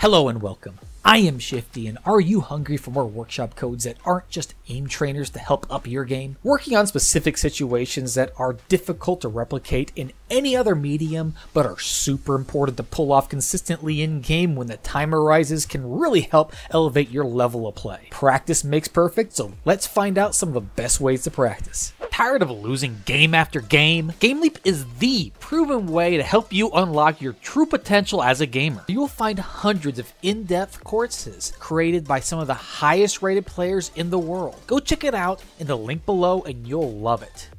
Hello and welcome. I am Shifty, and are you hungry for more workshop codes that aren't just aim trainers to help up your game? Working on specific situations that are difficult to replicate in any other medium, but are super important to pull off consistently in-game when the time arises can really help elevate your level of play. Practice makes perfect, so let's find out some of the best ways to practice. Tired of losing game after game? GameLeap is the proven way to help you unlock your true potential as a gamer. You will find hundreds of in-depth courses created by some of the highest rated players in the world. Go check it out in the link below and you'll love it.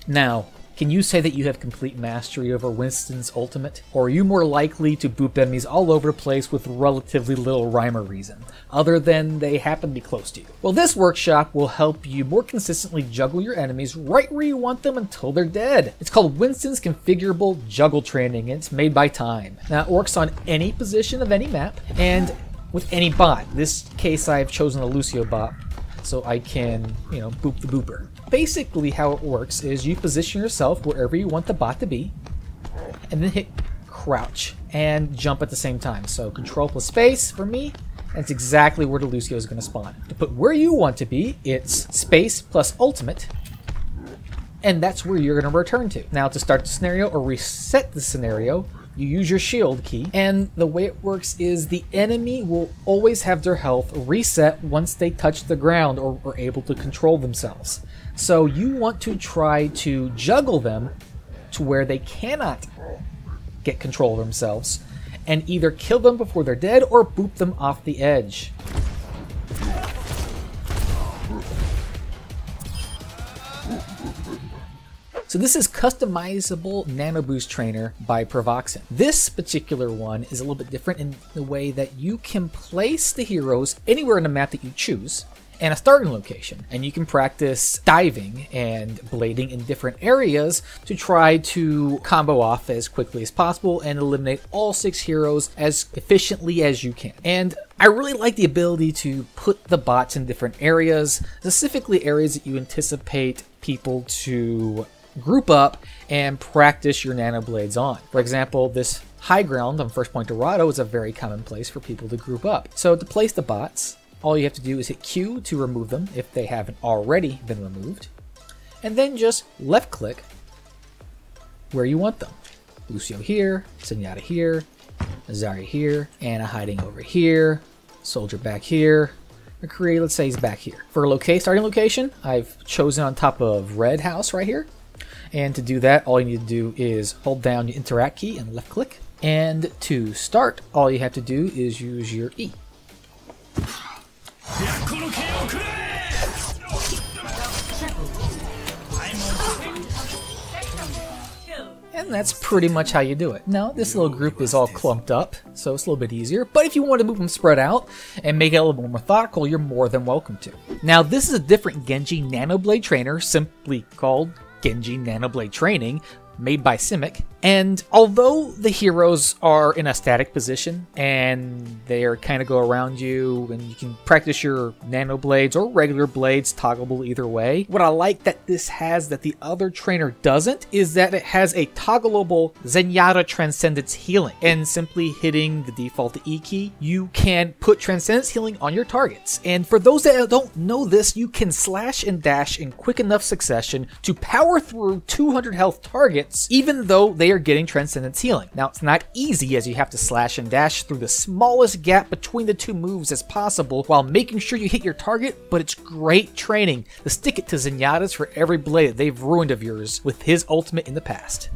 Now, can you say that you have complete mastery over Winston's ultimate? Or are you more likely to boop enemies all over the place with relatively little rhyme or reason, other than they happen to be close to you? Well, this workshop will help you more consistently juggle your enemies right where you want them until they're dead. It's called Winston's Configurable Juggle Training, and it's made by Time. Now, it works on any position of any map, and with any bot. In this case, I've chosen a Lucio bot, so I can, boop the booper. Basically, how it works is you position yourself wherever you want the bot to be, and then hit crouch and jump at the same time. So control plus space for me, and it's exactly where the Lucio is going to spawn. To put where you want to be, it's space plus ultimate, and that's where you're going to return to. Now, to start the scenario or reset the scenario, you use your shield key, and the way it works is the enemy will always have their health reset once they touch the ground or are able to control themselves. So you want to try to juggle them to where they cannot get control of themselves and either kill them before they're dead or boop them off the edge. So this is Customizable Nano Boost Trainer by Provoxin. This particular one is a little bit different in the way that you can place the heroes anywhere in the map that you choose and a starting location. And you can practice diving and blading in different areas to try to combo off as quickly as possible and eliminate all 6 heroes as efficiently as you can. And I really like the ability to put the bots in different areas, specifically areas that you anticipate people to group up and practice your nano blades on. For example, this high ground on First Point Dorado is a very common place for people to group up. So to place the bots, all you have to do is hit Q to remove them if they haven't already been removed, and then just left click where you want them. Lucio here, Zenyatta here, Zarya here, Ana hiding over here, Soldier back here, McCree, let's say he's back here. For a starting location, I've chosen on top of Red House right here. And to do that, all you need to do is hold down your interact key and left click. And to start, all you have to do is use your E. And that's pretty much how you do it. Now, this little group is all clumped up, so it's a little bit easier. But if you want to move them spread out and make it a little more methodical, you're more than welcome to. Now, this is a different Genji Nanoblade trainer, simply called Genji Nanoblade Training, made by Simic. And although the heroes are in a static position and they kind of go around you and you can practice your nano blades or regular blades, toggleable either way, what I like that this has that the other trainer doesn't is that it has a toggleable Zenyatta Transcendence Healing. And simply hitting the default E key, you can put Transcendence Healing on your targets. And for those that don't know this, you can slash and dash in quick enough succession to power through 200 health targets, even though they are getting Transcendence Healing. Now, it's not easy as you have to slash and dash through the smallest gap between the 2 moves as possible while making sure you hit your target, but it's great training to stick it to Zenyatta's for every blade that they've ruined of yours with his ultimate in the past.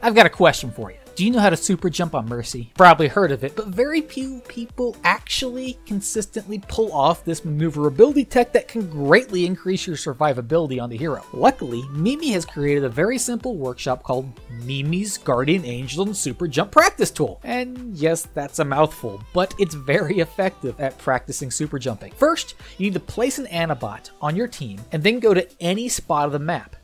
I've got a question for you. Do you know how to super jump on Mercy? Probably heard of it, but very few people actually consistently pull off this maneuverability tech that can greatly increase your survivability on the hero. Luckily, Mimi has created a very simple workshop called Mimi's Guardian Angel and Super Jump Practice Tool. And yes, that's a mouthful, but it's very effective at practicing super jumping. First, you need to place an Anabot on your team and then go to any spot of the map.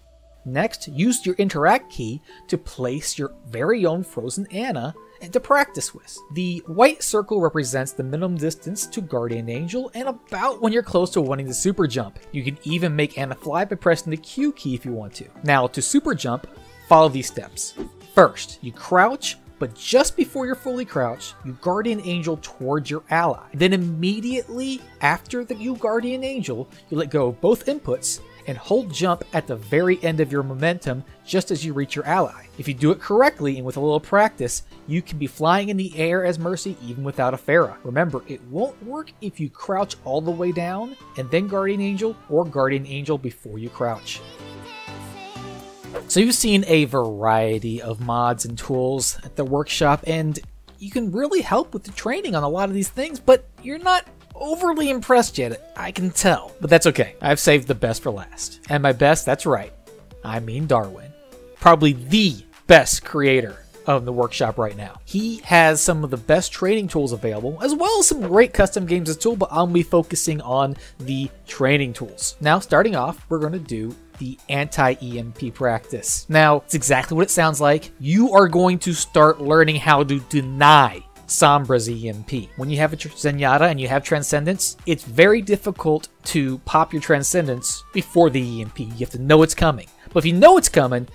Next, use your interact key to place your very own frozen Ana and to practice with. The white circle represents the minimum distance to Guardian Angel and about when you're close to wanting to super jump. You can even make Ana fly by pressing the Q key if you want to. Now, to super jump, follow these steps. First, you crouch, but just before you're fully crouched, you Guardian Angel towards your ally. Then immediately after you Guardian Angel, you let go of both inputs and hold jump at the very end of your momentum just as you reach your ally. If you do it correctly and with a little practice, you can be flying in the air as Mercy even without a Pharah. Remember, it won't work if you crouch all the way down and then Guardian Angel, or Guardian Angel before you crouch. So you've seen a variety of mods and tools at the workshop, and you can really help with the training on a lot of these things, but you're not overly impressed yet, I can tell. But that's okay, I've saved the best for last. And by best, that's right, I mean Darwin. Probably the best creator of the workshop right now. He has some of the best training tools available, as well as some great custom games as tool, but I'll be focusing on the training tools. Now, starting off, we're going to do the anti-EMP practice. Now, it's exactly what it sounds like. You are going to start learning how to deny Sombra's EMP. When you have a Zenyatta and you have Transcendence, it's very difficult to pop your Transcendence before the EMP. You have to know it's coming. But if you know it's coming,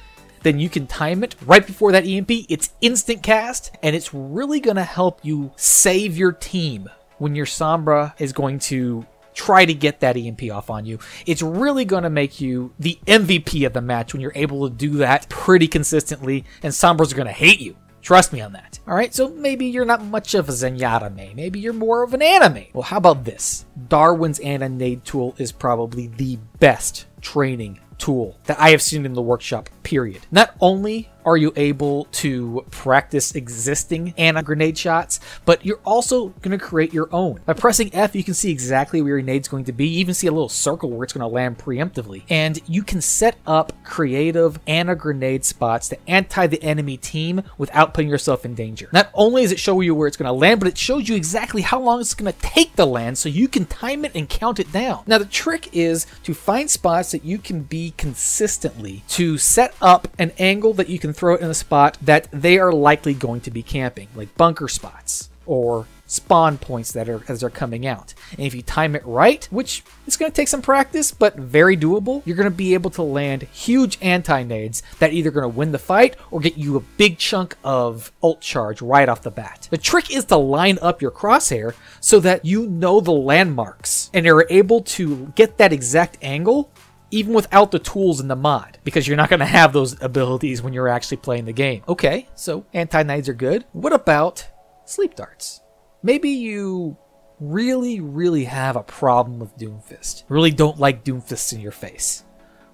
then you can time it right before that EMP. It's instant cast, and it's really going to help you save your team when your Sombra is going to try to get that EMP off on you. It's really going to make you the MVP of the match when you're able to do that pretty consistently, and Sombra's going to hate you. Trust me on that. Alright, so maybe you're not much of a Zenyatta main. Maybe you're more of an Ana main. Well, how about this? Darwin's Ana Nade tool is probably the best training tool that I have seen in the workshop, period. Not only are you able to practice existing Ana grenade shots, but you're also going to create your own. By pressing F, you can see exactly where your nade's going to be. You even see a little circle where it's going to land preemptively. And you can set up creative Ana grenade spots to anti the enemy team without putting yourself in danger. Not only does it show you where it's going to land, but it shows you exactly how long it's going to take to land so you can time it and count it down. Now, the trick is to find spots that you can be consistently, to set up an angle that you can throw it in a spot that they are likely going to be camping, like bunker spots or spawn points that are as they're coming out. And if you time it right, which it's going to take some practice, but very doable, you're going to be able to land huge anti-nades that are either going to win the fight or get you a big chunk of ult charge right off the bat. The trick is to line up your crosshair so that you know the landmarks and are able to get that exact angle even without the tools in the mod, because you're not going to have those abilities when you're actually playing the game. Okay, so anti-nades are good. What about sleep darts? Maybe you really have a problem with Doomfist. Really don't like Doomfist in your face.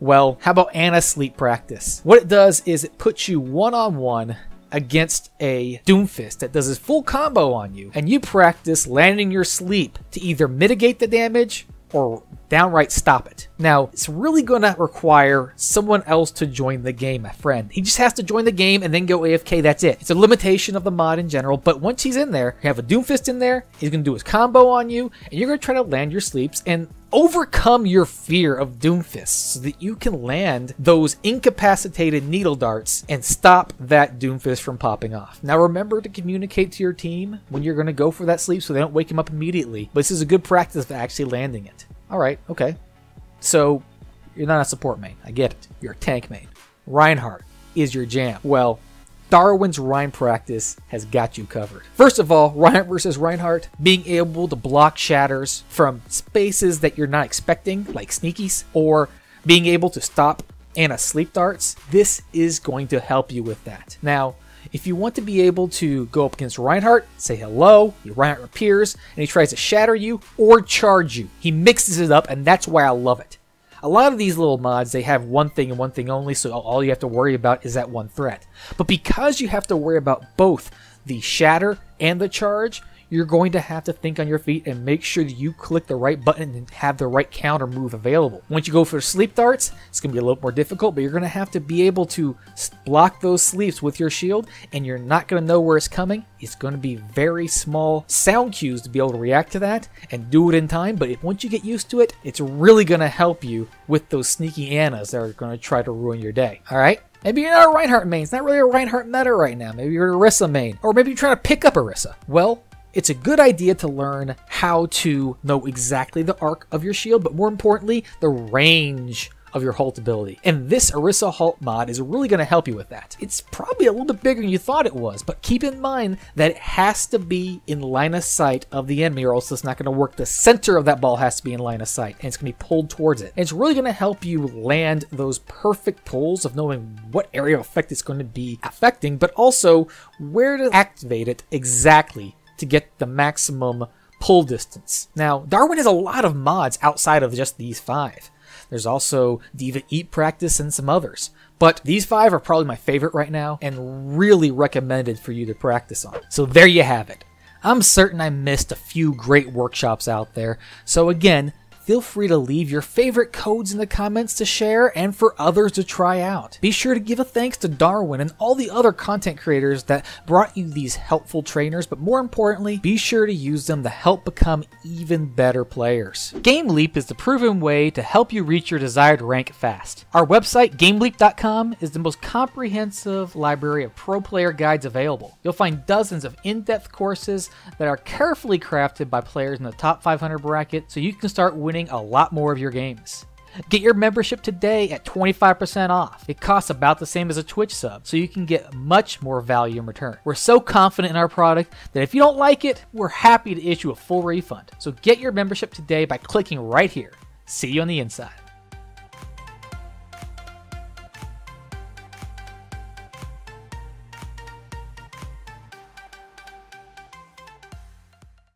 Well, how about Ana sleep practice? What it does is it puts you one-on-one against a Doomfist that does his full combo on you, and you practice landing your sleep to either mitigate the damage or downright stop it. Now, it's really going to require someone else to join the game, my friend. He just has to join the game and then go AFK, that's it. It's a limitation of the mod in general, but once he's in there, you have a Doomfist in there, he's going to do his combo on you, and you're going to try to land your sleeps and overcome your fear of Doomfist so that you can land those incapacitated needle darts and stop that Doomfist from popping off. Now remember to communicate to your team when you're going to go for that sleep so they don't wake him up immediately, but this is a good practice of actually landing it. Alright, okay. So, you're not a support main, I get it. You're a tank main. Reinhardt is your jam. Well, Darwin's Rein practice has got you covered. First of all, Reinhardt versus Reinhardt, being able to block shatters from spaces that you're not expecting, like sneakies, or being able to stop Ana sleep darts, this is going to help you with that. Now, if you want to be able to go up against Reinhardt, say hello, Reinhardt appears, and he tries to shatter you or charge you. He mixes it up, and that's why I love it. A lot of these little mods, they have one thing and one thing only, so all you have to worry about is that one threat. But because you have to worry about both the shatter and the charge, you're going to have to think on your feet and make sure that you click the right button and have the right counter move available. Once you go for sleep darts, it's going to be a little more difficult, but you're going to have to be able to block those sleeps with your shield, and you're not going to know where it's coming. It's going to be very small sound cues to be able to react to that and do it in time, but once you get used to it, it's really going to help you with those sneaky Anas that are going to try to ruin your day. Alright? Maybe you're not a Reinhardt main. It's not really a Reinhardt meta right now. Maybe you're an Orisa main. Or maybe you're trying to pick up Orisa. Well, it's a good idea to learn how to know exactly the arc of your shield, but more importantly, the range of your halt ability. And this Orisa Halt mod is really going to help you with that. It's probably a little bit bigger than you thought it was, but keep in mind that it has to be in line of sight of the enemy or else it's not going to work. The center of that ball has to be in line of sight and it's going to be pulled towards it. And it's really going to help you land those perfect pulls of knowing what area of effect it's going to be affecting, but also where to activate it exactly to get the maximum pull distance. Now, Darwin has a lot of mods outside of just these 5. There's also D.Va Eat Practice and some others. But these 5 are probably my favorite right now and really recommended for you to practice on. So there you have it. I'm certain I missed a few great workshops out there. So again, feel free to leave your favorite codes in the comments to share and for others to try out. Be sure to give a thanks to Darwin and all the other content creators that brought you these helpful trainers, but more importantly, be sure to use them to help become even better players. GameLeap is the proven way to help you reach your desired rank fast. Our website, GameLeap.com, is the most comprehensive library of pro player guides available. You'll find dozens of in-depth courses that are carefully crafted by players in the top 500 bracket so you can start winning a lot more of your games. Get your membership today at 25% off. It costs about the same as a Twitch sub, so you can get much more value in return. We're so confident in our product that if you don't like it, we're happy to issue a full refund. So get your membership today by clicking right here. See you on the inside.